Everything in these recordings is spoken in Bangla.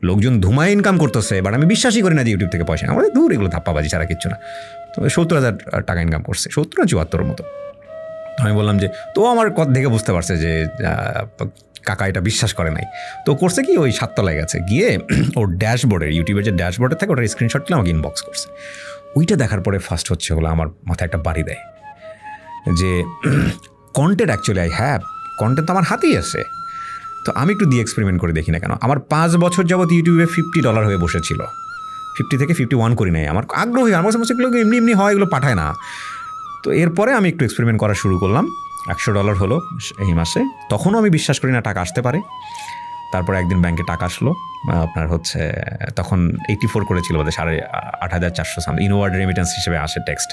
লোকজন ধুমায় ইনকাম করতেছে, বাট আমি বিশ্বাসই করি না যে ইউটিউব থেকে পয়সা, আমাদের দূর এগুলো ধাপ্পাবাজি ছাড়া কিচ্ছু না। তো 70,000 টাকা ইনকাম করছে, 70 না 74 মতো। আমি বললাম যে, তো আমার কথা দেখে বুঝতে পারছে যে কাকা এটা বিশ্বাস করে নাই। তো করছে কি, ওই 7 তলায় গেছে, গিয়ে ওর ড্যাশবোর্ডের, ইউটিউবের যে ড্যাশবোর্ডে থাকে ওটার স্ক্রিনশট তুলে আমাকে ইনবক্স করছে। ওইটা দেখার পরে ফার্স্ট হচ্ছে হলো আমার মাথায় একটা বাড়ি দেয় যে কন্টেন্ট অ্যাকচুয়ালি কন্টেন্ট তো আমার হাতেই আছে, তো আমি একটু দিয়ে এক্সপেরিমেন্ট করে দেখি না কেন। আমার 5 বছর যাবত ইউটিউবে $50 হয়ে বসেছিল, 50 থেকে 51 করি নাই। আমার আগ্রহী, আমার কাছে এগুলো এমনি এমনি হয়, এগুলো পাঠায় না। তো এরপরে আমি একটু এক্সপেরিমেন্ট করা শুরু করলাম, $100 হলো এই মাসে। তখনও আমি বিশ্বাস করি না টাকা আসতে পারে। তারপরে একদিন ব্যাংকে টাকা আসলো, আপনার হচ্ছে তখন 84 করেছিল বোধহয়, 8,400 সামথিং ইনওয়ার্ড রেমিটেন্স হিসেবে আসে টেক্সট।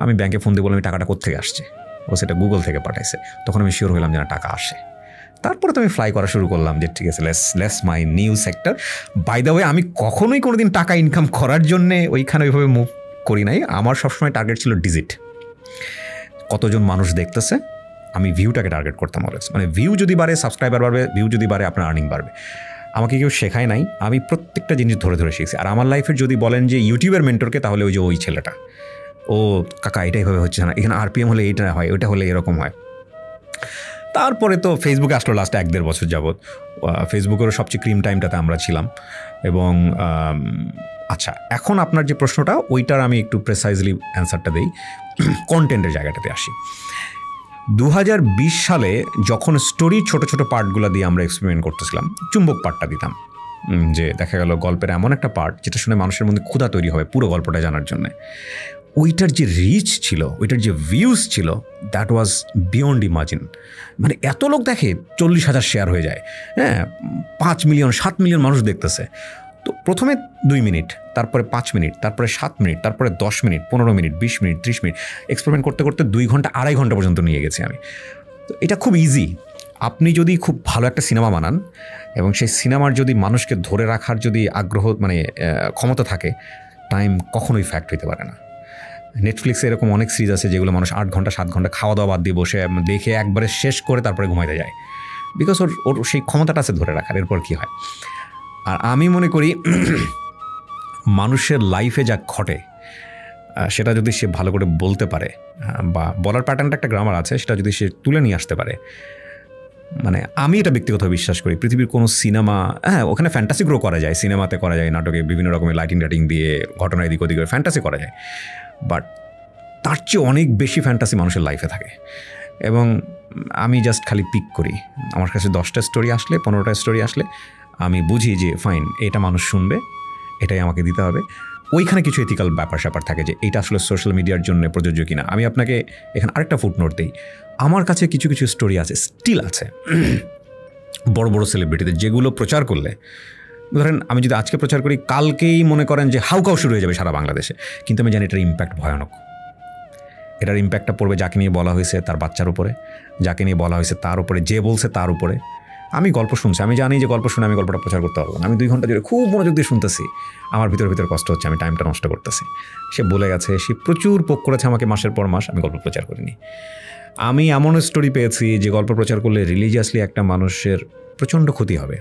আমি ব্যাংকে ফোন দিয়ে বললাম, আমি টাকাটা কোত্থেকে আসছে, ও সেটা গুগল থেকে পাঠাইছে। তখন আমি শিওর হলাম যে না, টাকা আসে। তারপরে তো আমি ফ্লাই করা শুরু করলাম যে ঠিক আছে, less my new sector. By the way, আমি কখনোই কোনোদিন টাকা ইনকাম করার জন্যে ওইখানে ওইভাবে মুভ করি নাই। আমার সবসময় টার্গেট ছিল ডিজিট, কতজন মানুষ দেখতেছে। আমি ভিউটাকে টার্গেট করতাম অলওয়েজ, মানে ভিউ যদি বাড়ে সাবস্ক্রাইবার বাড়বে, ভিউ যদি বাড়ে আপনার আর্নিং বাড়বে। আমাকে কেউ শেখায় নাই, আমি প্রত্যেকটা জিনিস ধরে ধরে শিখছি। আর আমার লাইফের যদি বলেন যে ইউটিউবের মেন্টরকে, তাহলে ওই যে ওই ছেলেটা, ও কাকা এটাই ভাবে হচ্ছে না, এখানে RPM হলে এইটা হয়, ওইটা হলে এরকম হয়। তারপরে তো ফেসবুকে আসলো লাস্ট 1-1.5 বছর যাবৎ। ফেসবুকেরও সবচেয়ে ক্রিম টাইমটাতে আমরা ছিলাম। এবং আচ্ছা, এখন আপনার যে প্রশ্নটা, ওইটার আমি একটু প্রেসাইজলি অ্যান্সারটা দিই। কন্টেন্টের জায়গাটাতে আসি। 2020 সালে যখন স্টোরি ছোট ছোট পার্টগুলো দিয়ে আমরা এক্সপেরিমেন্ট করতেছিলাম, চুম্বক পার্টটা দিতাম, যে দেখা গেল গল্পের এমন একটা পার্ট যেটা শুনে মানুষের মধ্যে ক্ষুধা তৈরি হবে পুরো গল্পটা জানার জন্য। ওইটার যে রিচ ছিল, ওইটার যে ভিউজ ছিল, দ্যাট ওয়াজ বিয়ন্ড ইমাজিন। মানে এত লোক দেখে, 40,000 শেয়ার হয়ে যায়, হ্যাঁ, 5 মিলিয়ন 7 মিলিয়ন মানুষ দেখতেছে। তো প্রথমে 2 মিনিট, তারপরে 5 মিনিট, তারপরে 7 মিনিট, তারপরে 10 minute, 15 minute, 20 minute, 30 minute, experiment করতে করতে 2 ঘন্টা 2.5 ঘন্টা পর্যন্ত নিয়ে গেছি আমি। তো এটা খুব ইজি। আপনি যদি খুব ভালো একটা সিনেমা বানান এবং সেই সিনেমার যদি মানুষকে ধরে রাখার যদি আগ্রহ, মানে ক্ষমতা থাকে, টাইম কখনোই ফ্যাক্ট হইতে পারে না। নেটফ্লিক্সে এরকম অনেক সিরিজ আছে যেগুলো মানুষ 8 ঘন্টা 7 ঘন্টা খাওয়া দাওয়া বাদ দিয়ে বসে দেখে একবারে শেষ করে তারপরে ঘুমাইতে যায়, বিকজ ওর সেই ক্ষমতাটা আছে ধরে রাখার। এরপর কী হয়? আর আমি মনে করি মানুষের লাইফে যা ঘটে সেটা যদি সে ভালো করে বলতে পারে, বা বলার প্যাটার্নটা একটা গ্রামার আছে, সেটা যদি সে তুলে নিয়ে আসতে পারে, মানে আমি এটা ব্যক্তিগতভাবে বিশ্বাস করি পৃথিবীর কোনো সিনেমা, হ্যাঁ ওখানে ফ্যান্টাসি গ্রো করা যায়, সিনেমাতে করা যায়, নাটকে বিভিন্ন রকমের লাইটিং টাইটিং দিয়ে ঘটনা এদিক ওদিক ফ্যান্টাসি করা যায়, বাট তার চেয়ে অনেক বেশি ফ্যান্টাসি মানুষের লাইফে থাকে। এবং আমি জাস্ট খালি পিক করি, আমার কাছে 10টা স্টোরি আসলে, 15টা স্টোরি আসলে আমি বুঝি যে ফাইন, এটা মানুষ শুনবে, এটাই আমাকে দিতে হবে। ওইখানে কিছু এথিক্যাল ব্যাপার স্যাপার থাকে যে এটা আসলে সোশ্যাল মিডিয়ার জন্য প্রযোজ্য কিনা। আমি আপনাকে এখানে আরেকটা ফুটনোট দিই, আমার কাছে কিছু কিছু স্টোরি আছে, স্টিল আছে, বড় বড় সেলিব্রিটিদের, যেগুলো প্রচার করলে, ধরেন আমি যদি আজকে প্রচার করি, কালকেই মনে করেন যে হাউকাউ শুরু হয়ে যাবে সারা বাংলাদেশে, কিন্তু আমি জানি এটার ইম্প্যাক্ট ভয়ানক। এটার ইম্প্যাক্টটা পড়বে যাকে নিয়ে বলা হয়েছে তার বাচ্চার উপরে, যাকে নিয়ে বলা হয়েছে তার উপরে, যে বলছে তার উপরে। আমি গল্প শুনছি, আমি জানি যে গল্প শুনে আমি গল্পটা প্রচার করতে পারবো না, আমি 2 ঘন্টা ধরে খুব মনোযোগ দিয়ে শুনতেছি, আমার ভিতরে কষ্ট হচ্ছে, আমি টাইমটা নষ্ট করতেছি। সে বলে গেছে, সে প্রচুর পোক করেছে আমাকে মাসের পর মাস, আমি গল্প প্রচার করিনি। আমি এমন স্টোরি পেয়েছি যে গল্প প্রচার করলে রিলিজিয়াসলি একটা মানুষের প্রচণ্ড ক্ষতি হবে,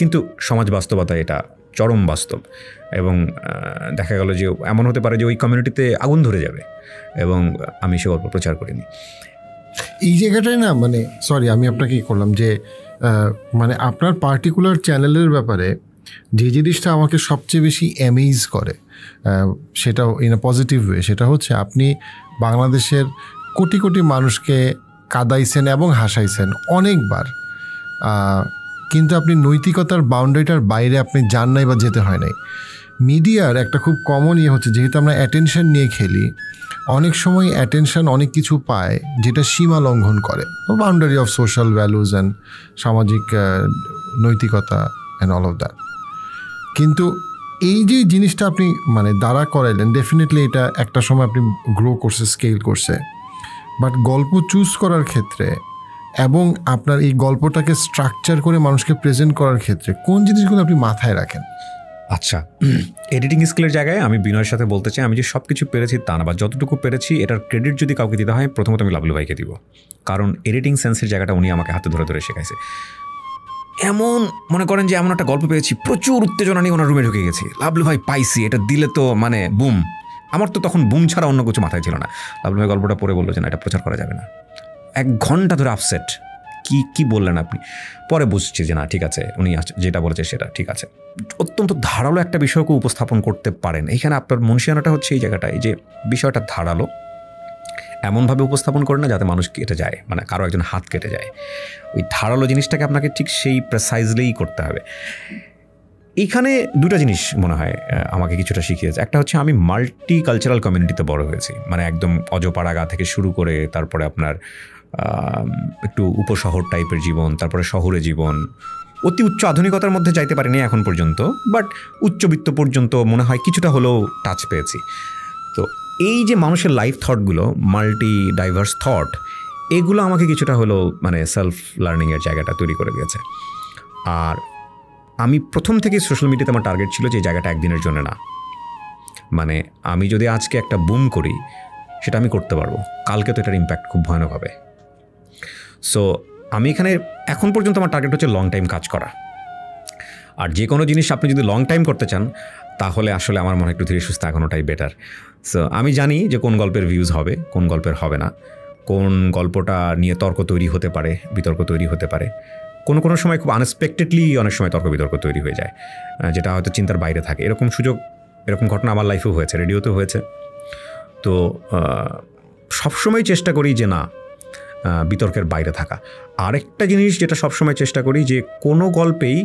কিন্তু সমাজ বাস্তবতা এটা চরম বাস্তব। এবং দেখা গেল যে এমন হতে পারে যে ওই কমিউনিটিতে আগুন ধরে যাবে, এবং আমি সে গল্প প্রচার করিনি। এই জায়গাটায় না, মানে সরি আমি আপনাকে করলাম যে মানে আপনার পার্টিকুলার চ্যানেলের ব্যাপারে যে জিনিসটা আমাকে সবচেয়ে বেশি অ্যামেজ করে, সেটাও ইন আ পজিটিভ ওয়ে, সেটা হচ্ছে আপনি বাংলাদেশের কোটি কোটি মানুষকে কাঁদাইছেন এবং হাসাইছেন অনেকবার, কিন্তু আপনি নৈতিকতার বাউন্ডারিটার বাইরে আপনি যান নাই বা যেতে হয় নাই। মিডিয়ার একটা খুব কমন ইয়ে হচ্ছে, যেহেতু আমরা অ্যাটেনশন নিয়ে খেলি, অনেক সময় অ্যাটেনশন অনেক কিছু পায় যেটা সীমা লঙ্ঘন করে, boundary of social values and সামাজিক নৈতিকতা অ্যান্ড অল অফ দ্যাট। কিন্তু এই যে জিনিসটা আপনি মানে দাঁড়া করাইলেন, ডেফিনেটলি এটা একটা সময় আপনি গ্রো করছে, স্কেল করছে, বাট গল্প চুজ করার ক্ষেত্রে এবং আপনার এই গল্পটাকে স্ট্রাকচার করে মানুষকে প্রেজেন্ট করার ক্ষেত্রে কোন জিনিসগুলো আপনি মাথায় রাখেন? আচ্ছা, এডিটিং স্কিলের জায়গায় আমি বিনয়ের সাথে বলতে চাই, আমি যে সব কিছু পেরেছি তা না, বা যতটুকু পেরেছি এটার ক্রেডিট যদি কাউকে দিতে হয়, প্রথমত আমি লাভলু ভাইকে দিব, কারণ এডিটিং সেন্সের জায়গাটা উনি আমাকে হাতে ধরে ধরে শেখাইছে। এমন মনে করেন যে এমন একটা গল্প পেয়েছি, প্রচুর উত্তেজনা নিয়ে ওনার রুমে ঢুকে গেছি, লাভলু ভাই পাইছি, এটা দিলে তো মানে বুম। আমার তো তখন বুম ছাড়া অন্য কিছু মাথায় ছিল না। লাভলু ভাই গল্পটা পড়ে বললো যে না, এটা প্রচার করা যাবে না। 1 ঘন্টা ধরে আপসেট, কি বললেন আপনি? পরে বুঝছি যে না ঠিক আছে, উনি যেটা বলেছে সেটা ঠিক আছে। অত্যন্ত ধারালো একটা বিষয়কে উপস্থাপন করতে পারেন। এইখানে আপনার মনসিয়ানাটা হচ্ছে এই জায়গাটায় যে বিষয়টা ধারালো, এমনভাবে উপস্থাপন করে না যাতে মানুষ কেটে যায়, মানে কারো একজন হাত কেটে যায়। ওই ধারালো জিনিসটাকে আপনাকে ঠিক সেই প্রেসাইজলিই করতে হবে। এইখানে 2টা জিনিস মনে হয় আমাকে কিছুটা শিখিয়েছে। একটা হচ্ছে আমি মাল্টি কালচারাল কমিউনিটিতে বড় হয়েছি, মানে একদম অজপাড়াগা থেকে শুরু করে তারপরে আপনার একটু উপশহর টাইপের জীবন, তারপরে শহরে জীবন, অতি উচ্চ আধুনিকতার মধ্যে যাইতে পারিনি এখন পর্যন্ত, বাট উচ্চবিত্ত পর্যন্ত মনে হয় কিছুটা হলেও টাচ পেয়েছি। তো এই যে মানুষের লাইফ থটগুলো, মাল্টি ডাইভার্স থট, এগুলো আমাকে কিছুটা হলেও মানে সেলফ লার্নিংয়ের জায়গাটা তৈরি করে দিয়েছে। আর আমি প্রথম থেকে সোশ্যাল মিডিয়াতে আমার টার্গেট ছিল যে এই জায়গাটা একদিনের জন্য না, মানে আমি যদি আজকে একটা বুম করি সেটা আমি করতে পারবো, কালকে তো এটার ইম্প্যাক্ট খুব ভয়ানক হবে। সো আমি এখানে এখন পর্যন্ত আমার টার্গেট হচ্ছে লং টাইম কাজ করা। আর যে কোনো জিনিস আপনি যদি লং টাইম করতে চান তাহলে আসলে আমার মনে হয় একটু ধীরে সুস্থে এখনোটাই বেটার। সো আমি জানি যে কোন গল্পের ভিউজ হবে, কোন গল্পের হবে না, কোন গল্পটা নিয়ে তর্ক তৈরি হতে পারে, বিতর্ক তৈরি হতে পারে। কোনো সময় খুব আনএক্সপেক্টেডলি অনেক সময় তর্ক বিতর্ক তৈরি হয়ে যায়, যেটা হয়তো চিন্তার বাইরে থাকে। এরকম ঘটনা আমার লাইফেও হয়েছে, রেডিওতেও হয়েছে। তো সবসময় চেষ্টা করি যে না, বিতর্কের বাইরে থাকা। আরেকটা জিনিস যেটা সবসময় চেষ্টা করি যে কোনো গল্পেই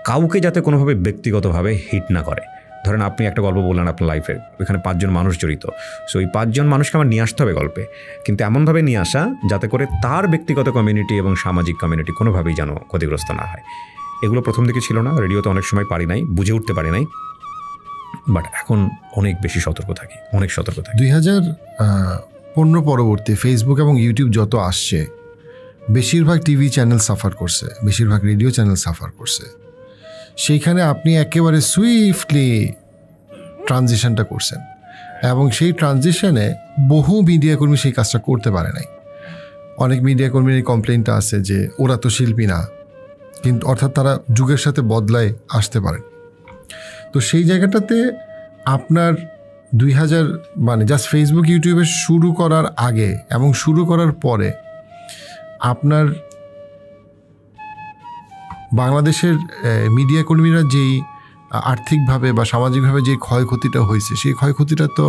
কাউকে যাতে কোনোভাবে ব্যক্তিগতভাবে হিট না করে। ধরেন আপনি একটা গল্প বললেন আপনার লাইফে, ওইখানে 5 জন মানুষ জড়িত, সো ওই 5 জন মানুষকে আমার নিয়ে আসতে হবে গল্পে, কিন্তু এমনভাবে নিয়ে আসা যাতে করে তার ব্যক্তিগত কমিউনিটি এবং সামাজিক কমিউনিটি কোনোভাবেই যেন ক্ষতিগ্রস্ত না হয়। এগুলো প্রথম দিকে ছিল না, রেডিওতে অনেক সময় পারি নাই, বুঝে উঠতে পারি নাই, বাট এখন অনেক বেশি সতর্ক থাকি, অনেক সতর্ক থাকি। 2015 পরবর্তী ফেসবুক এবং ইউটিউব যত আসছে, বেশিরভাগ টিভি চ্যানেল সাফার করছে, বেশিরভাগ রেডিও চ্যানেল সাফার করছে। সেইখানে আপনি একেবারে সুইফটলি ট্রানজিশনটা করছেন, এবং সেই ট্রানজিশনে বহু মিডিয়াকর্মী সেই কাজটা করতে পারে নাই। অনেক মিডিয়াকর্মীর এই কমপ্লেনটা আছে যে ওরা তো শিল্পী না, কিন্তু অর্থাৎ তারা যুগের সাথে বদলায় আসতে পারেন। তো সেই জায়গাটাতে আপনার 2000 মানে জাস্ট ফেসবুক ইউটিউবে শুরু করার আগে এবং শুরু করার পরে আপনার বাংলাদেশের মিডিয়া কর্মীরা যেই আর্থিকভাবে বা সামাজিকভাবে যে ক্ষয়ক্ষতিটা হয়েছে, সেই ক্ষয়ক্ষতিটা তো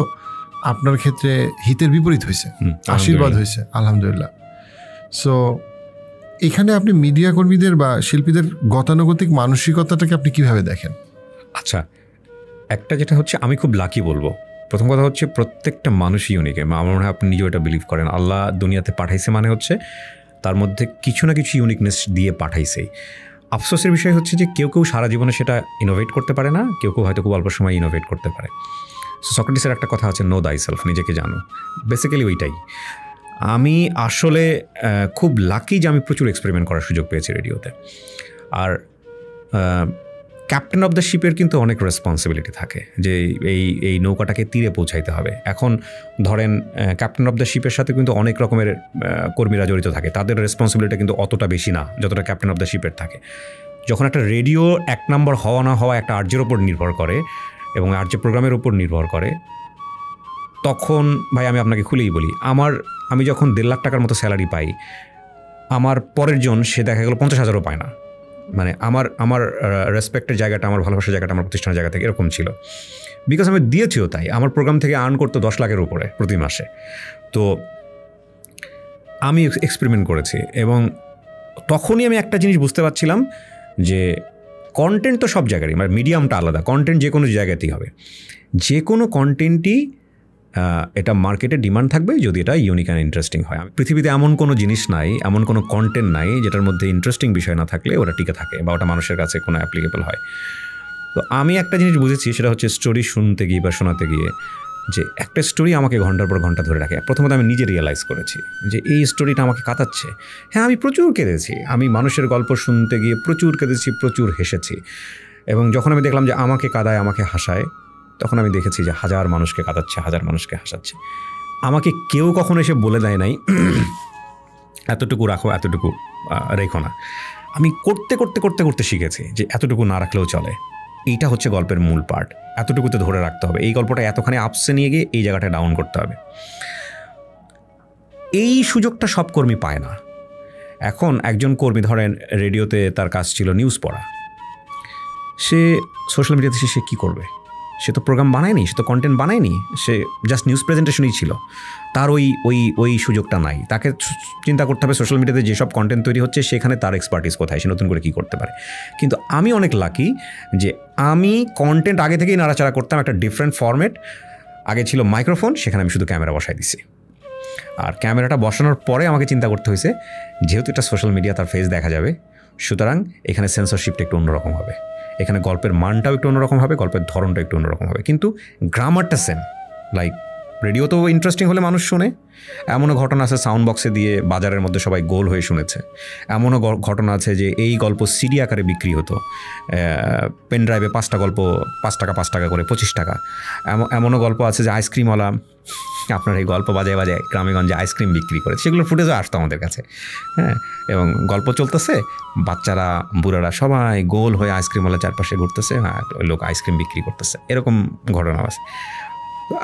আপনার ক্ষেত্রে হিতের বিপরীত হয়েছে, আশীর্বাদ হয়েছে, আলহামদুলিল্লাহ। সো এখানে আপনি মিডিয়া কর্মীদের বা শিল্পীদের গতানুগতিক মানসিকতাটাকে আপনি কিভাবে দেখেন? আচ্ছা, একটা যেটা হচ্ছে আমি খুব লাকি বলবো, প্রথম কথা হচ্ছে প্রত্যেকটা মানুষই ইউনিক। আমার মনে হয় আপনি নিজেও এটা বিলিভ করেন, আল্লাহ দুনিয়াতে পাঠাইছে মানে হচ্ছে তার মধ্যে কিছু না কিছু ইউনিকনেস দিয়ে পাঠাইছেই। আফসোসের বিষয় হচ্ছে যে কেউ সারা জীবনে সেটা ইনোভেট করতে পারে না, কেউ হয়তো খুব অল্প সময় ইনোভেট করতে পারে। সক্রেটিসের একটা কথা আছে, নো দাই সেলফ, নিজেকে জানো। বেসিক্যালি ওইটাই। আমি আসলে খুব লাকি যে আমি প্রচুর এক্সপেরিমেন্ট করার সুযোগ পেয়েছি রেডিওতে। আর ক্যাপ্টেন অফ দ্য শিপের কিন্তু অনেক রেসপন্সিবিলিটি থাকে যে এই নৌকাটাকে তীরে পৌঁছাইতে হবে। এখন ধরেন ক্যাপ্টেন অফ দ্য শিপের সাথে কিন্তু অনেক রকমের কর্মীরা জড়িত থাকে, তাদের রেসপন্সিবিলিটি কিন্তু অতটা বেশি না যতটা ক্যাপ্টেন অফ দ্য শিপের থাকে। যখন একটা রেডিও 1 নম্বর হওয়া না হওয়া একটা আর্যের ওপর নির্ভর করে এবং আর্য প্রোগ্রামের উপর নির্ভর করে, তখন ভাই আমি আপনাকে খুলেই বলি, আমি যখন 1.5 লাখ টাকার মতো স্যালারি পাই, আমার পরের জন সে দেখা গেল 50,000ও পায় না। মানে আমার রেসপেক্টের জায়গাটা, আমার ভালোবাসার জায়গাটা আমার প্রতিষ্ঠানের জায়গা থেকে এরকম ছিল, বিকজ আমি দিয়েছিও তাই। আমার প্রোগ্রাম থেকে আর্ন করতো 10 লাখের উপরে প্রতি মাসে। তো আমি এক্সপেরিমেন্ট করেছি এবং তখনই আমি একটা জিনিস বুঝতে পারছিলাম যে কন্টেন্ট তো সব জায়গারই, মানে মিডিয়ামটা আলাদা, কন্টেন্ট যে কোনো জায়গাতেই হবে, যে কোনো কন্টেন্টই এটা মার্কেটে ডিমান্ড থাকবে যদি এটা ইউনিক অ্যান্ড ইন্টারেস্টিং হয়। পৃথিবীতে এমন কোনো জিনিস নাই, এমন কোনো কন্টেন্ট নাই যেটার মধ্যে ইন্টারেস্টিং বিষয় না থাকলে ওটা টিকে থাকে বা ওটা মানুষের কাছে কোনো অ্যাপ্লিকেবল হয়। তো আমি একটা জিনিস বুঝেছি, সেটা হচ্ছে স্টোরি শুনতে গিয়ে বা শোনাতে গিয়ে, যে একটা স্টোরি আমাকে ঘন্টার পর ঘন্টা ধরে রাখে। প্রথমত আমি নিজে রিয়েলাইজ করেছি যে এই স্টোরিটা আমাকে কাঁদাচ্ছে। হ্যাঁ, আমি প্রচুর কেঁদেছি, আমি মানুষের গল্প শুনতে গিয়ে প্রচুর কেঁদেছি, প্রচুর হেসেছি। এবং যখন আমি দেখলাম যে আমাকে কাঁদায়, আমাকে হাসায়, তখন আমি দেখেছি যে 1000 মানুষকে কাঁদাচ্ছে, 1000 মানুষকে হাসাচ্ছে। আমাকে কেউ কখনো এসে বলে দেয় নাই এতটুকু রাখো, এতটুকু রেখো না। আমি করতে করতে করতে করতে শিখেছি যে এতটুকু না রাখলেও চলে, এইটা হচ্ছে গল্পের মূল পার্ট, এতটুকুতে ধরে রাখতে হবে, এই গল্পটা এতখানি আপসে নিয়ে গিয়ে এই জায়গাটা ডাউন করতে হবে। এই সুযোগটা সব কর্মী পায় না। এখন একজন কর্মী ধরেন রেডিওতে তার কাজ ছিল নিউজ পড়া, সে সোশ্যাল মিডিয়াতে সে কী করবে? সে তো প্রোগ্রাম বানায়নি, সে তো কন্টেন্ট বানায়নি, সে জাস্ট নিউজ প্রেজেন্টেশনই ছিল, তার ওই সুযোগটা নাই। তাকে চিন্তা করতে হবে সোশ্যাল মিডিয়াতে যেসব কন্টেন্ট তৈরি হচ্ছে সেখানে তার এক্সপার্টিস কোথায়, সে নতুন করে কী করতে পারে। কিন্তু আমি অনেক লাকি যে আমি কন্টেন্ট আগে থেকেই নাড়াচাড়া করতাম, একটা ডিফারেন্ট ফরম্যাট। আগে ছিল মাইক্রোফোন, সেখানে আমি শুধু ক্যামেরা বসাই দিছি, আর ক্যামেরাটা বসানোর পরে আমাকে চিন্তা করতে হয়েছে যেহেতু এটা সোশ্যাল মিডিয়া, তার ফেস দেখা যাবে, সুতরাং এখানে সেন্সরশিপটা একটু অন্যরকম হবে, এখানে গল্পের মানটাও একটু অন্যরকম হবে, গল্পের ধরনটা একটু অন্যরকম হবে, কিন্তু গ্রামারটা সেম। লাইক রেডিও তো ইন্টারেস্টিং হলে মানুষ শোনে, এমনও ঘটনা আছে সাউন্ড বক্সে দিয়ে বাজারের মধ্যে সবাই গোল হয়ে শুনেছে, এমনও ঘটনা আছে যে এই গল্প সিডি আকারে বিক্রি হতো, পেন ড্রাইভে 5টা গল্প 5 টাকা 5 টাকা করে 25 টাকা। এমনও গল্প আছে যে আইসক্রিমওয়ালা আপনার এই গল্প বাজায় বাজায় গ্রামেগঞ্জে আইসক্রিম বিক্রি করে, সেগুলোর ফুটেজও আসতো আমাদের কাছে। হ্যাঁ, এবং গল্প চলতেছে, বাচ্চারা বুড়ারা সবাই গোল হয়ে আইসক্রিমওয়ালা চারপাশে ঘুরতেছে, হ্যাঁ ওই লোক আইসক্রিম বিক্রি করতেছে, এরকম ঘটনা আছে।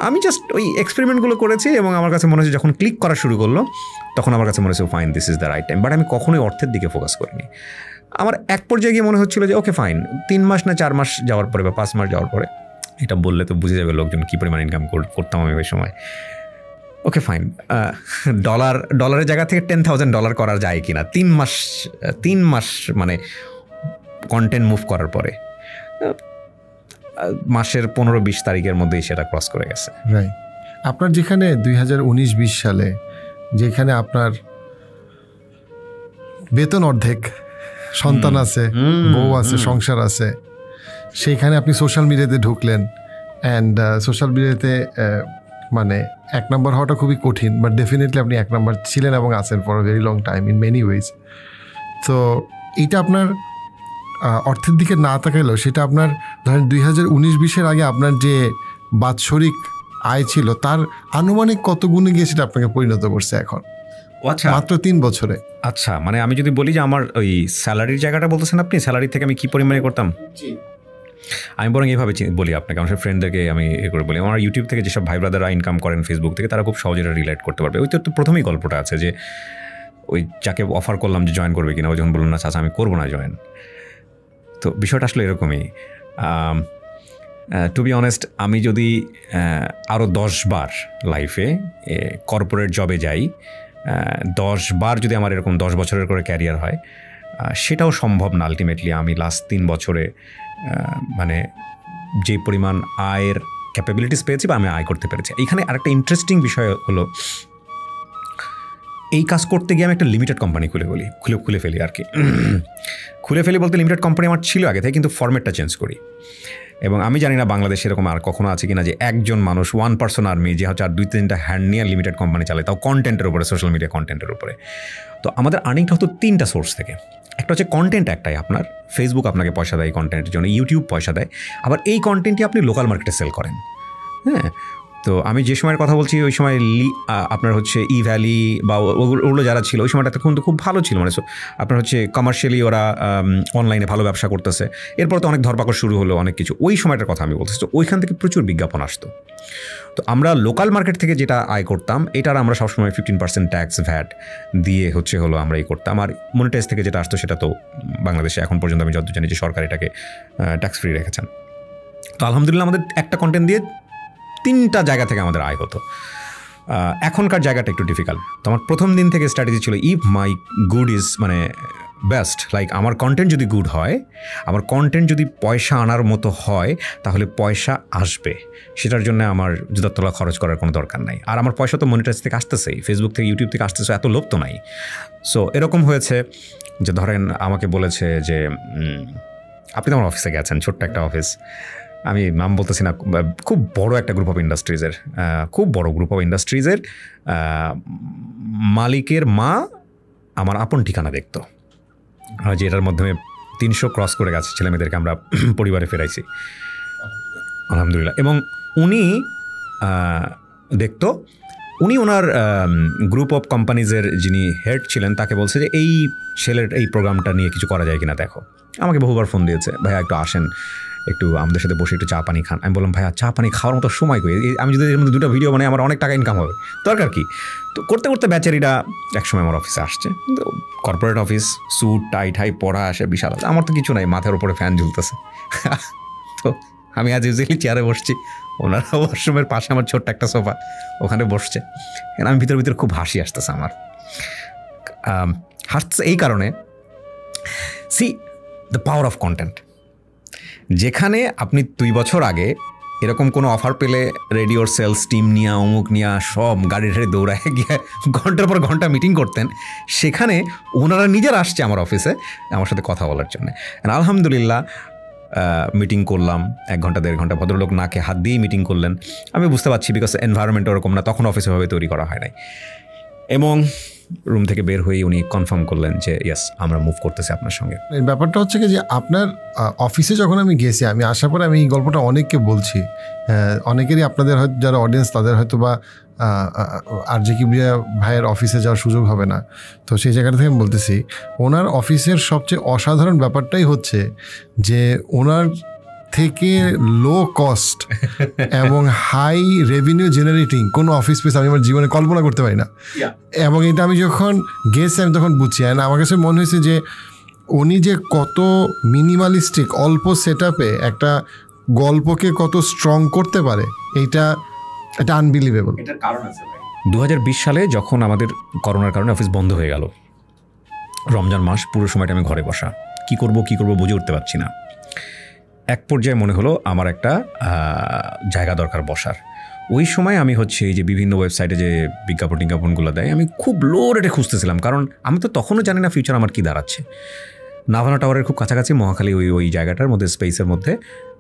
আমি জাস্ট ওই এক্সপেরিমেন্টগুলো করেছি এবং আমার কাছে মনে হচ্ছে যখন ক্লিক করা শুরু করলো তখন আমার কাছে মনে হচ্ছে fine, this is the right time. But আমি কখনোই অর্থের দিকে ফোকাস করিনি। আমার এক পর্যায়ে গিয়ে মনে হচ্ছিল যে ওকে ফাইন, 3 মাস না 4 মাস যাওয়ার পরে বা 5 মাস যাওয়ার পরে, এটা বললে তো বুঝে যাবে লোকজন কী পরিমাণ ইনকাম করতাম আমি ওই সময়। ওকে ফাইন, ডলারের জায়গা থেকে $10,000 করা যায় কিনা 3 মাস মানে কন্টেন্ট মুভ করার পরে, মাসের 15-20 তারিখের মধ্যেই সেটা ক্রস করে গেছে। রাইট। আপনার যেখানে 2019-20 সালে যেখানে আপনার বেতন অর্ধেক, সন্তান আছে, বউ আছে, সংসার আছে, সেইখানে আপনি সোশ্যাল মিডিয়াতে ঢুকলেন। অ্যান্ড সোশ্যাল মিডিয়াতে মানে 1 নম্বর হওয়াটা খুবই কঠিন, বাট ডেফিনেটলি আপনি 1 নম্বর ছিলেন এবং আছেন for a very long time in many ways. তো এইটা আপনার অর্থের দিকে না তাকাইলেও সেটা আপনার ধরেন 2019-20 আগে আপনার যে বাৎসরিক আয় ছিল তার আনুমানিক কত গুণে গিয়ে সেটা আপনাকে পরিণত করছে এখন আচ্ছা মাত্র 3 বছরে। আচ্ছা, মানে আমি যদি বলি যে আমার ওই স্যালারির জায়গাটা বলতেছেন আপনি, স্যালারি থেকে আমি কী পরিমাণে করতাম, আমি বরং এইভাবে বলি আপনাকে, আমার ফ্রেন্ডদেরকে আমি করে বলি, আমার ইউটিউব থেকে যেসব ভাই ব্রাদাররা ইনকাম করেন ফেসবুক থেকে, তারা খুব সহজে রিলেট করতে পারবে। ওই তো প্রথমেই গল্পটা আছে যে ওই যাকে অফার করলাম যে জয়েন করবে কিনা, ওই যখন বললাম না চাচা আমি করবো না জয়েন, তো বিষয়টা আসলে এরকমই। টু বি অনেস্ট, আমি যদি আরও 10 বার লাইফে কর্পোরেট জবে যাই, 10 বার যদি আমার এরকম 10 বছরের করে ক্যারিয়ার হয়, সেটাও সম্ভব না। আলটিমেটলি আমি লাস্ট 3 বছরে মানে যে পরিমাণ আয়ের ক্যাপাবিলিটিস পেয়েছি বা আমি আয় করতে পেরেছি। এইখানে আরেকটা ইন্টারেস্টিং বিষয় হলো, এই কাজ করতে গিয়ে আমি একটা লিমিটেড কোম্পানি খুলে ফেলি আর কি। খুলে ফেলি বলতে লিমিটেড কোম্পানি আমার ছিল আগে থেকে, কিন্তু ফরম্যাটটা চেঞ্জ করি। এবং আমি জানি না বাংলাদেশে এরকম আর কখনো আছে কিনা যে একজন মানুষ 1 পার্সন আর্মি যে হচ্ছে আর 2-3টা হ্যান্ড নিয়ে লিমিটেড কোম্পানি চালায়, তাও কন্টেন্টের উপরে, সোশ্যাল মিডিয়া কন্টেন্টের উপরে। তো আমাদের আর্নিংটা হতো 3টা সোর্স থেকে। একটা হচ্ছে কন্টেন্ট, একটাই আপনার ফেসবুক আপনাকে পয়সা দেয় কন্টেন্টের জন্য, ইউটিউব পয়সা দেয়, আবার এই কন্টেন্টই আপনি লোকাল মার্কেটে সেল করেন। হ্যাঁ, তো আমি যে সময়ের কথা বলছি ওই সময় আপনার হচ্ছে ই ভ্যালি বা ওগুলো যারা ছিল ওই সময়টা কিন্তু খুব ভালো ছিল, মানে আপনার হচ্ছে কমার্শিয়ালি ওরা অনলাইনে ভালো ব্যবসা করতেছে। এরপর তো অনেক ধরপাকড় শুরু হলো, অনেক কিছু, ওই সময়টার কথা আমি বলতেছি। তো ওইখান থেকে প্রচুর বিজ্ঞাপন আসতো। তো আমরা লোকাল মার্কেট থেকে যেটা আয় করতাম, এটার আমরা সবসময় 15% ট্যাক্স ভ্যাট দিয়ে হলো আমরা এই করতাম। আর মনিটাইজ থেকে যেটা আসতো সেটা তো বাংলাদেশে এখন পর্যন্ত আমি যত জানি যে সরকার এটাকে ট্যাক্স ফ্রি রেখেছেন। তো আলহামদুলিল্লাহ আমাদের একটা কন্টেন্ট দিয়ে 3টা জায়গা থেকে আমাদের আয় হতো। এখনকার জায়গাটা একটু ডিফিকাল্ট। তো আমার প্রথম দিন থেকে স্ট্র্যাটেজি ছিল, ইফ মাই গুড ইজ মানে বেস্ট, লাইক আমার কন্টেন্ট যদি গুড হয়, আমার কন্টেন্ট যদি পয়সা আনার মতো হয়, তাহলে পয়সা আসবে, সেটার জন্য আমার জুতার তলা খরচ করার কোনো দরকার নাই। আর আমার পয়সা তো মনিটাইজ থেকে আসতেছেই, ফেসবুক থেকে ইউটিউব থেকে আসতেছে, এত লোভ তো নাই। সো এরকম হয়েছে যে ধরেন আমাকে বলেছে যে আপনি তো আমার অফিসে গেছেন, ছোট্ট একটা অফিস, আমি নাম বলতেছি না, খুব বড় একটা গ্রুপ অফ ইন্ডাস্ট্রিজের মালিকের মা আমার আপন ঠিকানা দেখতো, যে এটার মাধ্যমে 300 ক্রস করে গেছে ছেলেমেয়েদেরকে আমরা পরিবারে ফেরাইছি আলহামদুলিল্লাহ। এবং উনি দেখতো উনি ওনার গ্রুপ অফ কোম্পানিজের যিনি হেড ছিলেন তাকে বলছে যে এই ছেলের এই প্রোগ্রামটা নিয়ে কিছু করা যায় কিনা দেখো। আমাকে বহুবার ফোন দিয়েছে, ভাইয়া একটু আসেন, একটু আমাদের সাথে বসে একটু চা পানি খান। আমি বললাম ভাইয়া চা পানি খাওয়ার মতো সময় কই, আমি যদি এর মধ্যে 2টা ভিডিও বানাই আমার অনেক টাকা ইনকাম হবে, দরকার কি। তো করতে করতে বেচারিরা একসময় আমার অফিসে আসছে, কর্পোরেট অফিস, স্যুট টাই ঠাই পড়া আসে বিশাল, আমার তো কিছু নাই, মাথার উপরে ফ্যান ঝুলতেছে। তো আমি আজ ইউজুয়ালি চেয়ারে বসছি, ওনারা ওয়াশরুমের পাশে আমার ছোট্ট একটা সোফা, ওখানে বসছে। আমি ভিতর ভিতরে খুব হাসি আসতেছে আমার। হাসছে এই কারণে, C the power of content. যেখানে আপনি 2 বছর আগে এরকম কোনো অফার পেলে রেডিওর সেলস টিম নিয়ে অমুক নিয়ে সব গাড়ি ঠাড়ি দৌড়ায় গিয়ে ঘন্টার পর ঘন্টা মিটিং করতেন, সেখানে ওনারা নিজের আসছে আমার অফিসে আমার সাথে কথা বলার জন্য। আলহামদুলিল্লাহ মিটিং করলাম 1 ঘন্টা 1.5 ঘন্টা, ভদ্রলোক নাকে হাত দিয়েই মিটিং করলেন। আমি বুঝতে পারছি বিকজ এনভায়রনমেন্ট ওরকম না, তখন অফিসে ভাবে তৈরি করা হয় নাই। এবং রুম থেকে বের হয়ে উনি কনফার্ম করলেন যে ইয়েস আমরা মুভ করতেছি আপনার সঙ্গে। ব্যাপারটা হচ্ছে কি যে আপনার অফিসে যখন আমি গেছি, আমি আসার পরে আমি এই গল্পটা অনেককে বলছি, অনেকেরই আপনাদের হয়তো যারা অডিয়েন্স তাদের হয়তো বা RJ কিবরিয়া ভাইয়ের অফিসে যাওয়ার সুযোগ হবে না। তো সেই জায়গাটা থেকে আমি বলতেছি, ওনার অফিসের সবচেয়ে অসাধারণ ব্যাপারটাই হচ্ছে যে ওনার থেকে লো কস্ট এবং হাই রেভিনিউ জেনারেটিং কোনো অফিস স্পেস আমি আমার জীবনে কল্পনা করতে পারি না। এবং এটা আমি যখন গেছি আমি তখন বুঝছি, আর আমার কাছে মনে হয়েছে যে উনি যে কত মিনিমালিস্টিক অল্প সেট আপে একটা গল্পকে কত স্ট্রং করতে পারে, এটা আনবিলিভেবল। এটার কারণ আছে ভাই, 2020 সালে যখন আমাদের করোনার কারণে অফিস বন্ধ হয়ে গেল, রমজান মাস, পুরো সময়টা আমি ঘরে বসা, কি করব বুঝে উঠতে পারছি না। এক পর্যায়ে মনে হলো আমার একটা জায়গা দরকার বসার। ওই সময় আমি হচ্ছে এই যে বিভিন্ন ওয়েবসাইটে যে বিজ্ঞাপনগুলো দেয়, আমি খুব লো রেটে খুঁজতেছিলাম, কারণ আমি তো তখনও জানি না ফিউচার আমার কী দাঁড়াচ্ছে। নাভানা টাওয়ারের খুব কাছাকাছি মহাখালী ওই জায়গাটার মধ্যে স্পেসের মধ্যে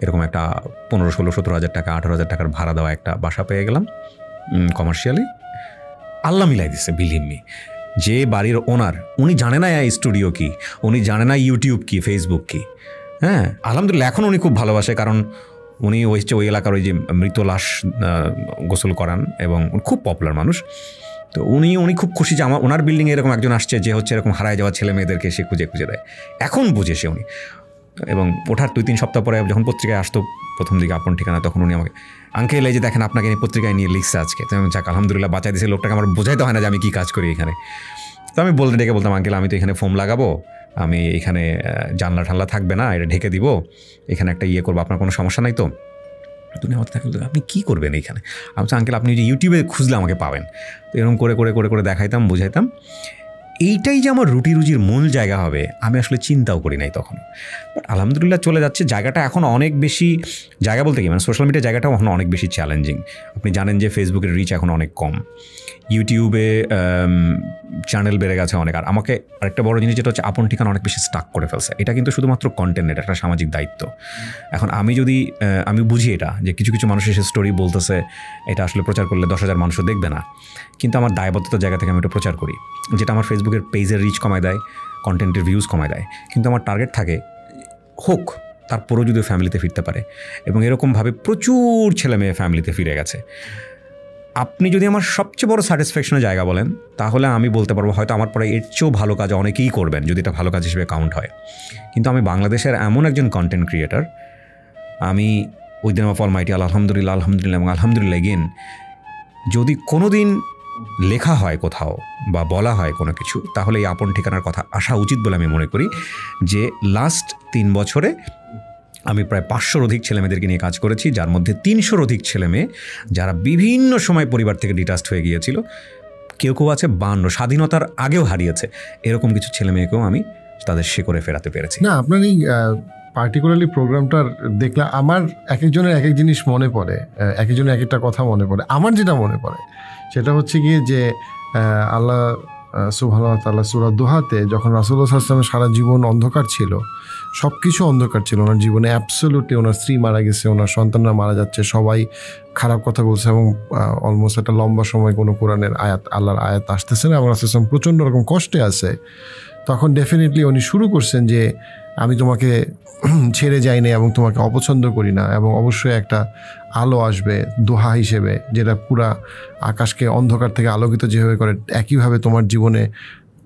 এরকম একটা 15, 16, 17 হাজার টাকা 18 হাজার টাকার ভাড়া দেওয়া একটা বাসা পেয়ে গেলাম কমার্শিয়ালি। আল্লাহ মিলাই দিচ্ছে, বিলিভ মি। যে বাড়ির ওনার, উনি জানে না এই স্টুডিও কি, উনি জানে না ইউটিউব কি, ফেসবুক কি। হ্যাঁ, আলহামদুলিল্লাহ এখন উনি খুব ভালোবাসে, কারণ উনি ওই এলাকার ওই যে মৃত লাশ গোসল করান এবং খুব পপুলার মানুষ। তো উনি খুব খুশি যে ওনার বিল্ডিংয়ে এরকম একজন আসছে যে হচ্ছে এরকম হারায় যাওয়া ছেলে মেয়েদেরকে সে খুঁজে দেয়। এখন বুঝে সে উনি, এবং ওঠার 2-3 সপ্তাহ পরে যখন পত্রিকায় আসতো প্রথম দিকে আপন ঠিকানা, তখন উনি আমাকে আঙ্কেল এই যে দেখেন আপনাকে নিয়ে পত্রিকায় নিয়ে লিখছে আজকে। তো আমি যাক আলহামদুলিল্লাহ বাঁচাই দিয়েছি লোকটাকে, আমার বোঝাইতে হয় না যে আমি কী কাজ করি এখানে। তো আমি ডেকে বলতাম আঙ্কেল আমি তো এখানে ফোম লাগাবো, আমি এখানে জানলা ঠান্লা থাকবে না, এটা ঢেকে দিব, এখানে একটা করবো, আপনার কোনো সমস্যা নাই তো? তুমি আমাকে থাকলে আপনি কী করবেন এইখানে? আমি বলছি আঙ্কেল আপনি যে ইউটিউবে খুঁজলে আমাকে পাবেন। তো এরকম করে দেখাইতাম, বুঝাইতাম। এইটাই যে আমার রুজির মূল জায়গা হবে আমি আসলে চিন্তাও করি নাই তখন। বাট আলহামদুলিল্লাহ চলে যাচ্ছে। জায়গাটা এখন অনেক বেশি, জায়গা বলতে কি মানে সোশ্যাল মিডিয়া জায়গাটাও এখন অনেক বেশি চ্যালেঞ্জিং। আপনি জানেন যে ফেসবুকের রিচ এখন অনেক কম, ইউটিউবে চ্যানেল বেড়ে গেছে অনেক। আর আমাকে আরেকটা বড় জিনিস যেটা হচ্ছে আপন ঠিকানা অনেক বেশি স্টাক করে ফেলছে। এটা কিন্তু শুধুমাত্র কন্টেন্ট, এটা একটা সামাজিক দায়িত্ব। এখন আমি বুঝি এটা যে কিছু কিছু মানুষ এসে স্টোরি বলতেছে, এটা আসলে প্রচার করলে 10,000 মানুষও দেখবে না, কিন্তু আমার দায়বদ্ধতার জায়গা থেকে আমি এটা প্রচার করি, যেটা আমার ফেসবুকের পেজের রিচ কমায় দেয়, কন্টেন্টের ভিউজ কমায় দেয়। কিন্তু আমার টার্গেট থাকে হোক, তারপরেও যদি ফ্যামিলিতে ফিরতে পারে। এবং এরকমভাবে প্রচুর ছেলে মেয়ে ফ্যামিলিতে ফিরে গেছে। আপনি যদি আমার সবচেয়ে বড় স্যাটিসফ্যাকশনের জায়গা বলেন, তাহলে আমি বলতে পারবো হয়তো আমার পরে এর চেয়েও ভালো কাজ অনেকেই করবেন যদি এটা ভালো কাজ হিসেবে কাউন্ট হয়। কিন্তু আমি বাংলাদেশের এমন একজন কন্টেন্ট ক্রিয়েটার, আমি with the name of Almighty আলহামদুলিল্লাহ এবং আলহামদুলিল্লাহ এগেন, যদি কোনো দিন লেখা হয় কোথাও বা বলা হয় কোনো কিছু, তাহলে এই আপন ঠিকানার কথা আসা উচিত বলে আমি মনে করি। যে লাস্ট 3 বছরে আমি প্রায় 500-র অধিক ছেলেমেয়েদেরকে নিয়ে কাজ করেছি, যার মধ্যে 300-র অধিক ছেলেমেয়ে যারা বিভিন্ন সময় পরিবার থেকে ডিটাচড হয়ে গিয়েছিল, কেউ আছে 52 স্বাধীনতার আগেও হারিয়েছে, এরকম কিছু ছেলেমেয়েকেও আমি তাদের শেকড়ে ফেরাতে পেরেছি। না, আপনার এই পার্টিকুলারলি প্রোগ্রামটার দেখলে আমার এক একজনের এক এক জিনিস মনে পড়ে, এক একজনের এক একটা কথা মনে পড়ে। আমার যেটা মনে পড়ে সেটা হচ্ছে গিয়ে যে আল্লাহ সুবহানাহু ওয়া তাআলা সূরা দোহাতে যখন রাসূলুল্লাহ সাল্লাল্লাহু আলাইহি ওয়াসাল্লাম সারা জীবন অন্ধকার ছিল, সব কিছু অন্ধকার ছিল ওনার জীবনে, অ্যাবসলিউটলি ওনার স্ত্রী মারা গেছে, ওনার সন্তানরা মারা যাচ্ছে, সবাই খারাপ কথা বলছে এবং অলমোস্ট একটা লম্বা সময় কোনো কোরআনের আয়াত, আল্লাহর আয়াত আসতেছে না এবং রাসূলুল্লাহ প্রচণ্ড রকম কষ্টে আছে। তখন ডেফিনেটলি উনি শুরু করছেন যে আমি তোমাকে ছেড়ে যাই না এবং তোমাকে অপছন্দ করি না, এবং অবশ্যই একটা আলো আসবে দোহা হিসেবে, যেটা পুরা আকাশকে অন্ধকার থেকে আলোকিত যেভাবে করে, একইভাবে তোমার জীবনে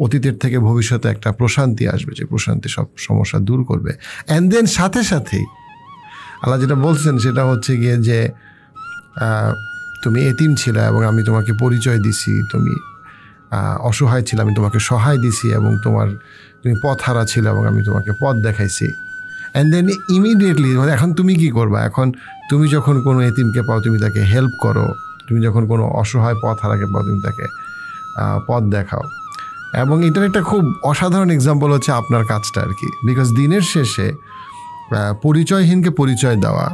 অতীতের থেকে ভবিষ্যতে একটা প্রশান্তি আসবে, যে প্রশান্তি সব সমস্যা দূর করবে। অ্যান্ড দেন সাথে সাথেই আল্লাহ যেটা বলছেন সেটা হচ্ছে গিয়ে যে তুমি এতিম ছিলে এবং আমি তোমাকে পরিচয় দিছি, তুমি অসহায় ছিলে, আমি তোমাকে সহায় দিছি, এবং তুমি পথ হারা ছিলে এবং আমি তোমাকে পথ দেখাইছি। অ্যান্ড দেন ইমিডিয়েটলি মানে এখন তুমি কি করবা? এখন তুমি যখন কোনো এতিমকে পাও তুমি তাকে হেল্প করো, তুমি যখন কোনো অসহায় পথ হারাকে পাও তুমি তাকে পথ দেখাও। এবং এটার একটা খুব অসাধারণ এক্সাম্পল হচ্ছে আপনার কাজটা আর কি, বিকজ দিনের শেষে পরিচয়হীনকে পরিচয় দেওয়া,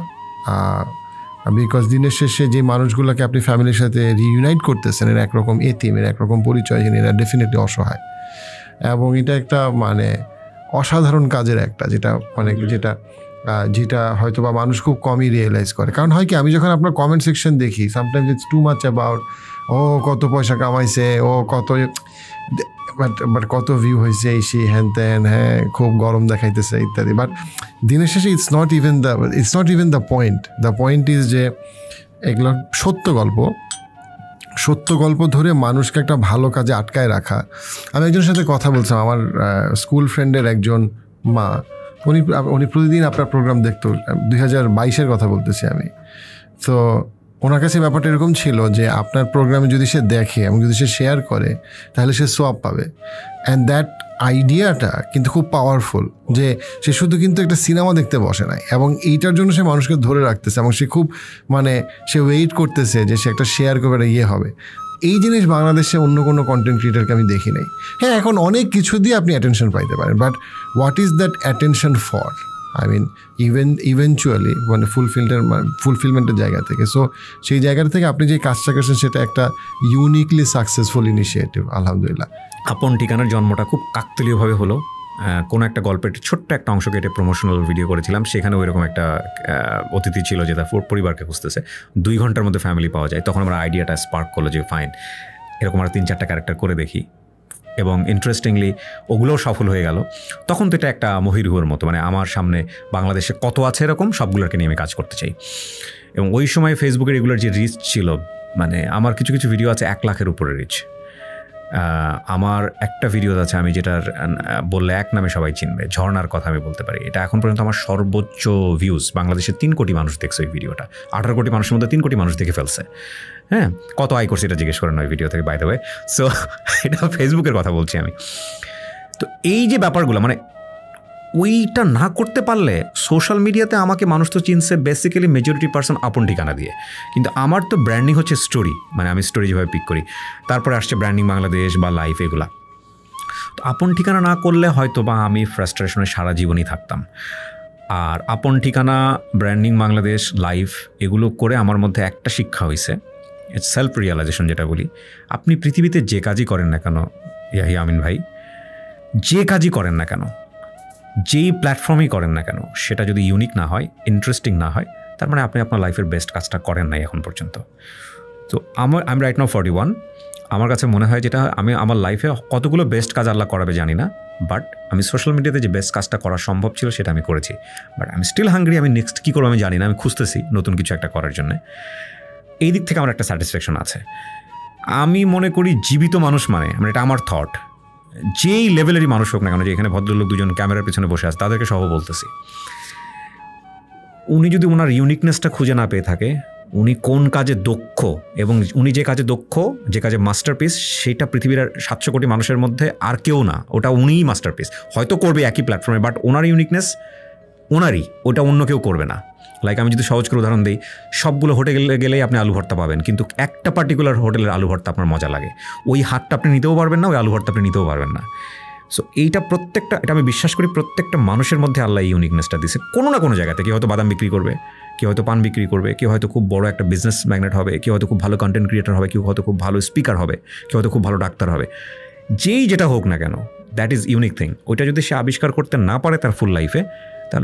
বিকজ দিনের শেষে যে মানুষগুলোকে আপনি ফ্যামিলির সাথে রিইউনাইট করতেছেন এর একরকম এতিম, এর একরকম পরিচয়হীন, এরা ডেফিনেটলি অসহায়। এবং এটা একটা মানে অসাধারণ কাজের একটা, যেটা হয়তো বা মানুষ খুব কমই রিয়েলাইজ করে। কারণ হয় কি, আমি যখন আপনার কমেন্ট সেকশন দেখি, sometimes it's too much about ও কত পয়সা কামাইছে, ও কত বাট কত ভিউ হয়েছে, এই সেই হ্যান ত্যান, হ্যাঁ খুব গরম দেখাইতেছে ইত্যাদি। বাট দিনের শেষে it's not even the point. The point is যে এগুলো সত্য গল্প ধরে মানুষকে একটা ভালো কাজে আটকায় রাখা। আমি একজনের সাথে কথা বলছিলাম, আমার স্কুল ফ্রেন্ডের একজন মা, উনি প্রতিদিন আপনার প্রোগ্রাম দেখতো, 2022-এর কথা বলতেছি আমি। তো ওনার কাছে ব্যাপারটা এরকম ছিল যে আপনার প্রোগ্রামে যদি সে দেখে এবং যদি সে শেয়ার করে তাহলে সে সোয়াব পাবে। অ্যান্ড দ্যাট আইডিয়াটা কিন্তু খুব পাওয়ারফুল, যে সে শুধু কিন্তু একটা সিনেমা দেখতে বসে নাই, এবং এইটার জন্য সে মানুষকে ধরে রাখতেছে, এবং সে খুব সে ওয়েট করতেছে যে সে একটা শেয়ার করে হবে। এই জিনিস বাংলাদেশে অন্য কোনো কন্টেন্ট ক্রিয়েটারকে আমি দেখি নাই। হ্যাঁ, এখন অনেক কিছু দিয়ে আপনি অ্যাটেনশন পাইতে পারেন, but what is that attention for? I mean eventually ফুলফিলমেন্টের জায়গা থেকে। সো সেই জায়গা থেকে আপনি যে কাজটা করছেন সেটা একটা ইউনিকলি সাকসেসফুল ইনিশিয়েটিভ, আলহামদুলিল্লাহ। আপন ঠিকানার জন্মটা খুব কাকতালীয়ভাবে হলো। কোনো একটা গল্পের ছোট্ট একটা অংশ কেটে প্রমোশনাল ভিডিও করেছিলাম, সেখানে ওইরকম একটা অতিথি ছিল যে তার পরিবারকে খুঁজতেছে, 2 ঘন্টার মধ্যে ফ্যামিলি পাওয়া যায়। তখন আমার আইডিয়াটা স্পার্ক করলো যে ফাইন, এরকম আর 3-4টা ক্যারেক্টার করে দেখি, এবং ইন্টারেস্টিংলি ওগুলোও সফল হয়ে গেল। তখন তো এটা একটা মহিরুহের মতো, আমার সামনে বাংলাদেশে কত আছে এরকম সবগুলোকে নিয়ে আমি কাজ করতে চাই। এবং ওই সময় ফেসবুকের রেগুলার যে রিচ ছিল, আমার কিছু কিছু ভিডিও আছে 1 লাখের উপরে রিচ। আমার একটা ভিডিও আছে আমি যেটার বললে এক নামে সবাই চিনবে, ঝর্ণার কথা আমি বলতে পারি। এটা এখন পর্যন্ত আমার সর্বোচ্চ ভিউজ, বাংলাদেশে 3 কোটি মানুষ দেখছে ওই ভিডিওটা। 18 কোটি মানুষের মধ্যে 3 কোটি মানুষ দেখে ফেলছে। হ্যাঁ, কত আয় করছে এটা জিজ্ঞেস করেন ওই ভিডিও থেকে, বাই দ্য ওয়ে। সো এটা ফেসবুকের কথা বলছি আমি। তো এই যে ব্যাপারগুলো, ওইটা না করতে পারলে সোশ্যাল মিডিয়াতে আমাকে মানুষ তো চিনছে বেসিক্যালি মেজরিটি পার্সন আপন ঠিকানা দিয়ে, কিন্তু আমার তো ব্র্যান্ডিং হচ্ছে স্টোরি, আমি স্টোরি যেভাবে পিক করি, তারপরে আসছে ব্র্যান্ডিং বাংলাদেশ বা লাইফ, এগুলা। তো আপন ঠিকানা না করলে হয়তো বা আমি ফ্রাস্ট্রেশনে সারা জীবনই থাকতাম। আর আপন ঠিকানা, ব্র্যান্ডিং বাংলাদেশ, লাইফ, এগুলো করে আমার মধ্যে একটা শিক্ষা হয়েছে, ইটস সেলফ রিয়েলাইজেশন যেটা বলি। আপনি পৃথিবীতে যে কাজই করেন না কেন ইয়াহিয়া আমিন ভাই, যে কাজই করেন না কেন, যেই প্ল্যাটফর্মই করেন না কেন, সেটা যদি ইউনিক না হয়, ইন্টারেস্টিং না হয়, তার আপনি আপনার লাইফের বেস্ট কাজটা করেন নাই এখন পর্যন্ত। তো আমি রাইট নাও 41। আমার কাছে মনে হয় যেটা আমি আমার লাইফে কতগুলো বেস্ট কাজ আল্লাহ করাবে জানি না, বাট আমি সোশ্যাল মিডিয়াতে যে বেস্ট কাজটা করা সম্ভব ছিল সেটা আমি করেছি। বাট আমি স্টিল হাঙ্গ্রি, আমি নেক্সট কী করবো আমি জানি না, আমি খুঁজতেছি নতুন কিছু একটা করার জন্য। এই দিক থেকে আমার একটা স্যাটিসফ্যাকশন আছে। আমি মনে করি জীবিত মানুষ এটা আমার থট, যেই লেভেলেরই মানুষ হোক না কেন, যে এখানে ভদ্রলোক 2জন ক্যামেরার পিছনে বসে আছে তাদেরকে সহ বলতেছি, উনি যদি ওনার ইউনিকনেসটা খুঁজে না পেয়ে থাকে, উনি কোন কাজে দক্ষ, এবং উনি যে কাজে দক্ষ, যে কাজে মাস্টারপিস, সেটা পৃথিবীর 700 কোটি মানুষের মধ্যে আর কেউ না, ওটা উনিই মাস্টারপিস। হয়তো করবে একই প্ল্যাটফর্মে, বাট ওনার ইউনিকনেস ওনারই, ওটা অন্য কেউ করবে না। লাইক আমি যদি সহজ করে উদাহরণ দিই, সবগুলো হোটেলে গেলেই আপনি আলু ভর্তা পাবেন, কিন্তু একটা পার্টিকুলার হোটেলের আলু ভর্তা আপনার মজা লাগে, ওই হাতটা আপনি নিতেও পারবেন না, ওই আলু ভর্তা আপনি নিতেও পারবেন না। সো এটা আমি বিশ্বাস করি প্রত্যেকটা মানুষের মধ্যে আল্লাহ এই ইউনিকনেসটা দিয়েছে কোনো না কোনো জায়গাতে। কেউ হয়তো বাদাম বিক্রি করবে, কেউ হয়তো পান বিক্রি করবে, কেউ হয়তো খুব বড় একটা বিজনেস ম্যাগনেট হবে, কেউ হয়তো খুব ভালো কন্টেন্ট ক্রিয়েটার হবে, কেউ হয়তো খুব ভালো স্পিকার হবে, কেউ হয়তো খুব ভালো ডাক্তার হবে। যেই যেটা হোক না কেন, দ্যাট ইজ ইউনিক থিং। ওইটা যদি সে আবিষ্কার করতে না পারে তার ফুল লাইফে, তার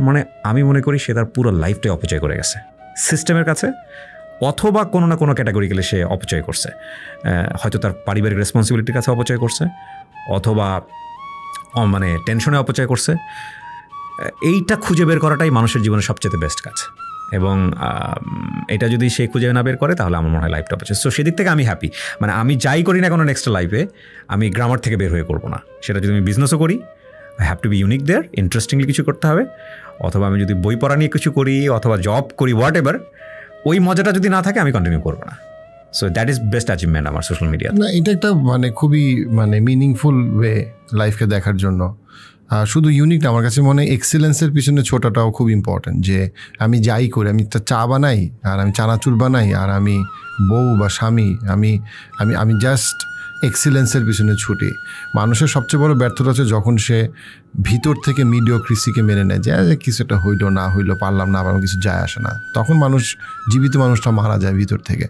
আমি মনে করি সে তার পুরো লাইফটাই অপচয় করে গেছে সিস্টেমের কাছে, অথবা কোনো না কোনো ক্যাটাগরিক্যালি সে অপচয় করছে। হয়তো তার পারিবারিক রেসপন্সিবিলিটির কাছে অপচয় করছে, অথবা টেনশনে অপচয় করছে। এইটা খুঁজে বের করাটাই মানুষের জীবনে সবচেয়ে বেস্ট কাজ, এবং এটা যদি সে খুঁজে না বের করে তাহলে আমার মনে হয় লাইফটা পাচ্ছে। সো সেদিক থেকে আমি হ্যাপি, মানে আমি যাই করি না কোনো নেক্সট লাইফে আমি গ্রামার থেকে বের হয়ে করবো না। সেটা যদি আমি বিজনেসও করি, I have to be unique there, interestingly কিছু করতে হবে, অথবা আমি যদি বই পড়া নিয়ে কিছু করি অথবা জব করি, হোয়াট এভার, ওই মজাটা যদি না থাকে আমি কন্টিনিউ করবো না। So that is best achievement আমার সোশ্যাল মিডিয়া। না, এটা একটা মানে খুবই মানে মিনিংফুল ওয়ে লাইফকে দেখার জন্য। শুধু ইউনিক না, আমার কাছে মনে হয় এক্সেলেন্সের পিছনে ছোটাটাও খুব ইম্পর্টেন্ট, যে আমি যাই করি, আমি চা বানাই আর আমি চানাচুর বানাই আর আমি বউ বা স্বামী, আমি আমি আমি জাস্ট এক্সেলেন্সের পিছনে ছুটি। মানুষের সবচেয়ে বড় ব্যর্থতা হচ্ছে যখন সে ভিতর থেকে মিডিওক্রেসিকে মেনে নেয়, যে কিছুটা হইলো না হইলো, পারলাম না, আমার কিছু যায় আসে না, তখন জীবিত মানুষটা মারা যায় ভিতর থেকে।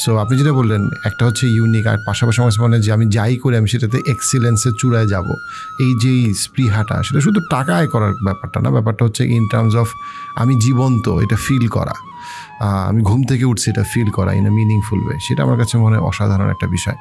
সো আপনি যেটা বললেন, একটা হচ্ছে ইউনিক, আর পাশাপাশি আমার মনে হয় যে আমি যাই করি আমি সেটাতে এক্সিলেন্সের চূড়ায় যাব। এই যে স্পৃহাটা, সেটা শুধু টাকা আয় করার ব্যাপারটা না, ব্যাপারটা হচ্ছে ইন টার্মস অফ আমি জীবন্ত, এটা ফিল করা, আমি ঘুম থেকে উঠছি এটা ফিল করা ইন এ মিনিংফুল ওয়ে, সেটা আমার কাছে মনে হয় অসাধারণ একটা বিষয়।